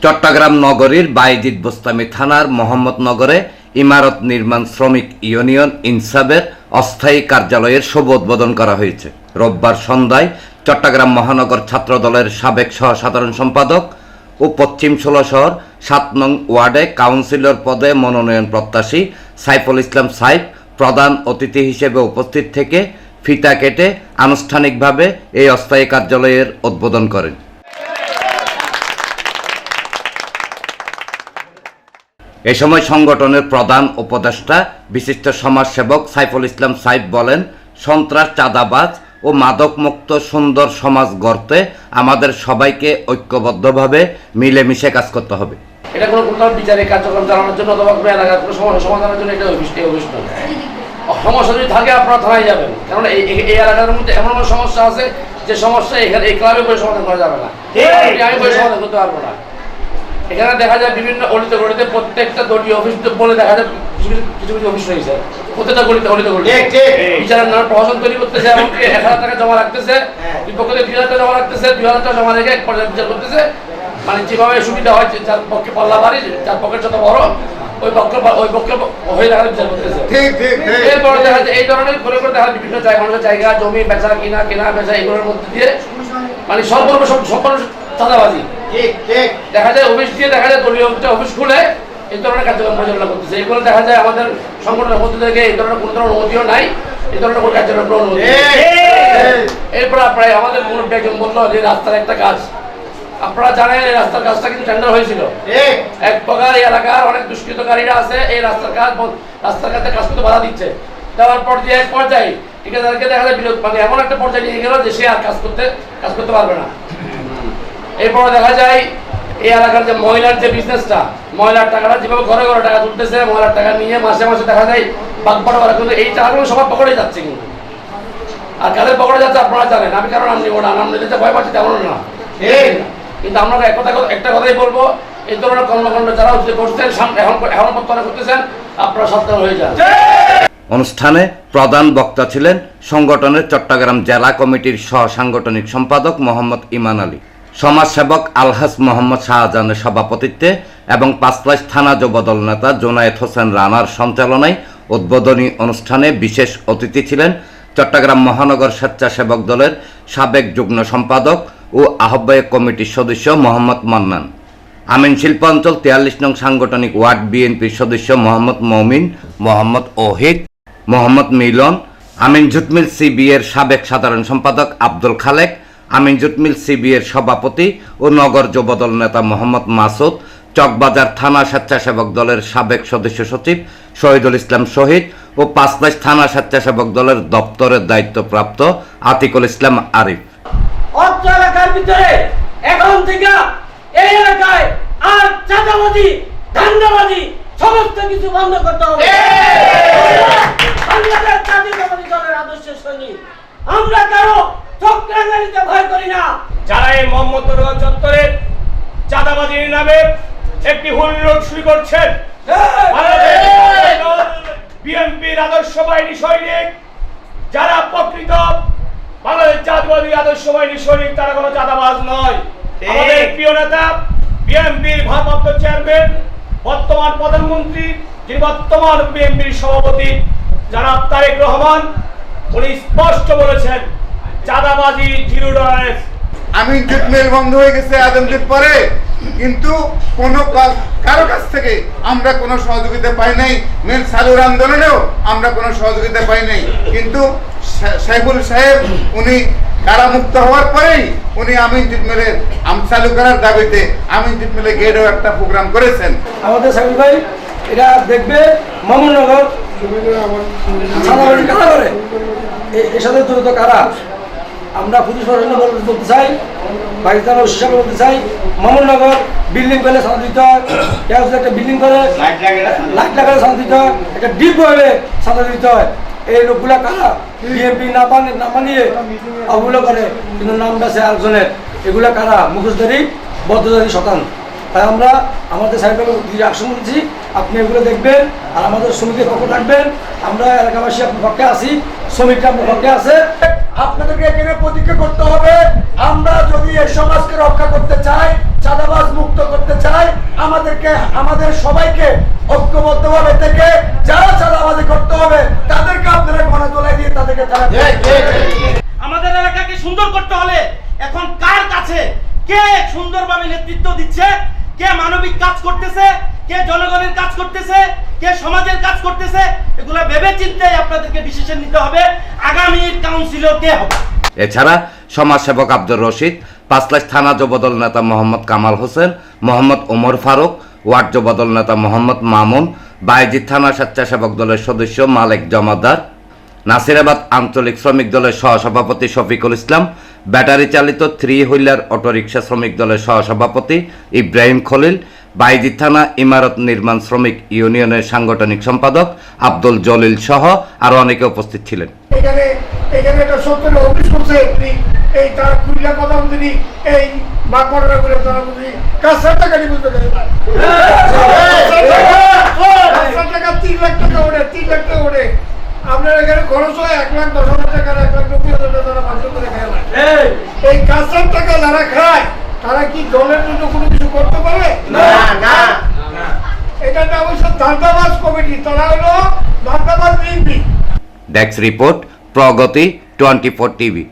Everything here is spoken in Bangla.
চট্টগ্রাম নগরীর বাইজিদ বোস্তামি থানার মোহাম্মদনগরে ইমারত নির্মাণ শ্রমিক ইউনিয়ন ইনসাবের অস্থায়ী কার্যালয়ের শুভ উদ্বোধন করা হয়েছে। রোববার সন্ধ্যায় চট্টগ্রাম মহানগর ছাত্রদলের সাবেক সহ-সাধারণ সম্পাদক ও পশ্চিম ১৬ শহর ৭ নং ওয়ার্ডে কাউন্সিলর পদে মনোনয়ন প্রত্যাশী সাইফুল ইসলাম সাইফ প্রধান অতিথি হিসেবে উপস্থিত থেকে ফিতা কেটে আনুষ্ঠানিকভাবে এই অস্থায়ী কার্যালয়ের উদ্বোধন করেন। এ সময় সংগঠনের প্রধান উপদেষ্টা বিশিষ্ট সমাজসেবক সাইফুল ইসলাম সাইফ বলেন, সন্ত্রাস, চাঁদাবাজ ও মাদকমুক্ত সুন্দর সমাজ গড়তে আমাদের সবাইকে ঐক্যবদ্ধভাবে মিলেমিশে কাজ করতে হবে। এটা কোনো বিচারিক কার্যক্রম চালানোর জন্য অথবা কোনো এলাকার কোনো সমস্যা সমাধানের জন্য এটা অভিষ্ট সমস্যা যদি থাকে আপনারা থানায় যাবেন, কারণ এই এলাকার মধ্যে এমন এমন সমস্যা আছে যে সমস্যা এখানে এই ক্লাবে করে সমাধান করা যাবে না, আমি করে সমাধান করতে পারবো না। এখানে দেখা যায় বিভিন্ন অলিতে গলিতে প্রত্যেকটা দলীয় অফিস বলে দেখা যায় কিছু কিছু অফিস রয়েছে প্রত্যেকটা গলিতে অলিতে গলিতে বিচারের নানা প্রশাসন তৈরি করতেছে, এমনকি ১,০০০ টাকা জমা রাখতেছে, বিপক্ষে ২,০০০ টাকা জমা রাখতেছে, ২,০০০ টাকা জমা রেখে এক পর্যায়ে বিচার করতেছে। মানে যেভাবে সুবিধা হয়, যার পক্ষে পাল্লা বাড়ি, যার পক্ষের যত বড় ওই পক্ষে হয়ে দেখা বিচার করতেছে। এরপরে দেখা যায় এই ধরনের করে করে দেখা বিভিন্ন জায়গা জমি বেচা কেনা বেচা এগুলোর মধ্যে দিয়ে মানে সম্পূর্ণ চাঁদাবাজি দেখা যায়। অফিস দিয়ে দেখা যায় দলীয় অফিস খুলে এই ধরনের কার্যক্রম পরিচালনা করতেছে। এগুলো দেখা যায় আমাদের সংগঠনের মধ্যে থেকে এই ধরনের কোনো ধরনের অনুমতিও নাই, এই ধরনের কোনো কার্যক্রম অনুমতি। এরপর প্রায় আমাদের মুরব্বী একজন বললো যে রাস্তার একটা কাজ, আপনারা জানেন এই রাস্তার কাজটা কিন্তু টেন্ডার হয়েছিল। এক প্রকার এই এলাকার অনেক দুষ্কৃতকারীরা আছে, এই রাস্তার কাজে কাজ করতে বাধা দিচ্ছে। দেওয়ার পর দিয়ে এক পর্যায়ে ঠিকাদারকে দেখা যায় বিরোধ মানে এমন একটা পর্যায়ে নিয়ে গেল যে সে আর কাজ করতে পারবে না। এরপরে দেখা যায় এই এলাকার যে মহিলার যে বিজনেসটা, মহিলার টাকাটা যেভাবে ঘরে ঘরে টাকা তুলতেছে, মহিলার টাকা নিয়ে মাসে মাসে দেখা যায় বাগবাড়া করা, কিন্তু এই টাকাগুলো সবার পকেটে যাচ্ছে। কিন্তু আর কাদের পকেটে যাচ্ছে আপনারা জানেন, আমি কারণ নাম নিব না, নাম নিতে ভয় পাচ্ছি তেমন না। কিন্তু আমরা একটা কথাই বলবো, এই ধরনের কর্মকাণ্ড যারা করছেন এখন বর্তমানে করতেছেন, আপনারা সাবধান হয়ে যান। অনুষ্ঠানে প্রধান বক্তা ছিলেন সংগঠনের চট্টগ্রাম জেলা কমিটির সহ-সাংগঠনিক সম্পাদক মোহাম্মদ ইমান আলী, সমাজসেবক আলহাজ মোহাম্মদ শাহজাহানের সভাপতিত্বে এবং পাঁচলাইশ থানা যুবদল নেতা জোনায়েদ হোসেন রানার সঞ্চালনায় উদ্বোধনী অনুষ্ঠানে বিশেষ অতিথি ছিলেন চট্টগ্রাম মহানগর স্বেচ্ছাসেবক দলের সাবেক যুগ্ম সম্পাদক ও আহ্বায়ক কমিটির সদস্য মোহাম্মদ মান্নান, আমিন শিল্পাঞ্চল ৪৩ নং সাংগঠনিক ওয়ার্ড বিএনপির সদস্য মোহাম্মদ মমিন, মোহাম্মদ ওহিদ, মোহাম্মদ মিলন, আমিন জুটমিল সিবিএর সাবেক সাধারণ সম্পাদক আব্দুল খালেক, আমিন জুটমিল সিবিএর সভাপতি ও নগর যুবদল নেতা মোহাম্মদ মাসুদ, চকবাজার থানা স্বেচ্ছাসেবক দলের সাবেক সদস্য সচিব শহীদুল ইসলাম শহীদ ও পাঁচলাইশ থানা স্বেচ্ছাসেবক দলের দপ্তরের দায়িত্বপ্রাপ্ত আতিকুল ইসলাম আরিফ। অত্র এলাকার ভিতরে এখন থেকে এই এলাকায় আর চাঁদাবাজি, ধান্দাবাজি সমস্ত কিছু বন্ধ করতে হবে। বাংলাদেশ জাতীয়তাবাদী দলের আদর্শের সৈনিক আমরা, কারো চক্রান্তিতে ভয় করি না। যারা এই মোহাম্মদনগর চত্বরে চাঁদাবাজির নামে একটি হুল্লোড় শুরু করছেন, বিএনপির আদর্শ বাহিনী সৈনিক, যারা প্রকৃত বাংলাদেশ জাতীয়তাবাদী আদর্শ বাহিনী সৈনিক, তারা কোনো চাঁদাবাজ নয়। আমাদের প্রিয় নেতা বিএনপির ভারপ্রাপ্ত চেয়ারম্যান, বর্তমান প্রধানমন্ত্রী, যিনি বর্তমান বিএনপির সভাপতি জনাব তারেক রহমান, উনি স্পষ্ট বলেছেন চাঁদাবাজি জিরো টলারেন্স। আমিন জুট মিল বন্ধ হয়ে গেছে আজমজুট পরে, কিন্তু কারো কাছ থেকে আমরা কোনো সহযোগিতা পাই নাই। মিল চালুর আন্দোলনেও আমরা কোনো সহযোগিতা পাই নাই, কিন্তু সাইফুল সাহেব উনি কারামুক্ত হওয়ার পরেই উনি আমিন জুট মিলের চালু করার দাবিতে আমিন জুট মিলে গেটেও একটা প্রোগ্রাম করেছেন। আমাদের সাইফুল ভাই এটা দেখবে মামুননগর এর সাথে জড়িত কারা, আমরা পুলিশ প্রশাসন বলতে চাই, পাকিস্তান হিসাবে বলতে চাই, মামুননগর বিল্ডিং করে সাথে দিতে হয়, একটা বিল্ডিং করে লাইট লাগালে সাথে দিতে হয়, একটা ডিপ হয়ে সাথে দিতে হয়। এই লোকগুলা কারা? বিএনপি না মানিয়ে অবগুলো করে, কিন্তু নামটা আছে আরেকজনের। এগুলা কারা? মুখোশধারী বদ্ধধারী শতান। তাই আমরা আমাদের সাইকেল অ্যাকশন করছি, আপনি এগুলো দেখবেন আর আমাদের শ্রমিকের পক্ষ থাকবেন। আমরা এলাকাবাসী আপনার পক্ষে আছি, শ্রমিকরা আপনার পক্ষে আছে। আপনাদেরকে এখানে প্রতিজ্ঞা করতে হবে, আমরা যদি এই সমাজকে রক্ষা করতে চাই, চাঁদাবাজ মুক্ত করতে চাই, সবাইকে ঐক্যবদ্ধভাবে থেকে যারা চাঁদাবাজি করতে হবে তাদেরকে আপনারা গণে তোলাই দিয়ে তাদেরকে তারা আমাদের এলাকাকে সুন্দর করতে হলে এখন কার কাছে কে সুন্দরভাবে নেতৃত্ব দিচ্ছে, কে মানবিক কাজ করতেছে, কে জনগণের কাজ করতেছে, কে সমাজের কাজ করতেছে, এগুলো ভেবে চিন্তে আপনাদেরকে ডিসিশন নিতে হবে আগামী কাউন্সিলর কে হবে। এছাড়া সমাজসেবক আব্দুর রশিদ, পাঁচলাশ থানা যুবদল নেতা মোহাম্মদ কামাল হোসেন, মোহাম্মদ ওমর ফারুক, ওয়ার্ড যুবদল নেতা মোহাম্মদ মামুন, বাইজিৎ থানা স্বেচ্ছাসেবক দলের সদস্য মালেক জমাদার, নাসিরাবাদ আঞ্চলিক শ্রমিক দলের সহসভাপতি শফিকুল ইসলাম, ব্যাটারি চালিত 3 হুইলার অটোরিকশা শ্রমিক দলের সহসভাপতি ইব্রাহিম খলিল, বাইজিৎ থানা ইমারত নির্মাণ শ্রমিক ইউনিয়নের সাংগঠনিক সম্পাদক আব্দুল জলিল সহ আরো অনেকে উপস্থিত ছিলেন। এখানে একটা সত্যের অফিস করছে এই তার কুড়িলা কথা বলতে এই বাগমারা করে তারা বলছি কাছে টাকা নিয়ে বুঝতে টাকা 3 লাখ টাকা ওঠে 3 লাখ টাকা ওঠে আপনার এখানে খরচ হয় 1,10,000 টাকা 1,90,000 টাকা বাধ্য করে খায় এই কাঁচার টাকা যারা খায় তারা কি দলের জন্য কোনো কিছু করতে পারে না না এটা অবশ্য ধান্দাবাজ কমিটি, তারা হলো ধান্দাবাজ বিএনপি। ডেস্ক রিপোর্ট, প্রগতি 24 টিভি।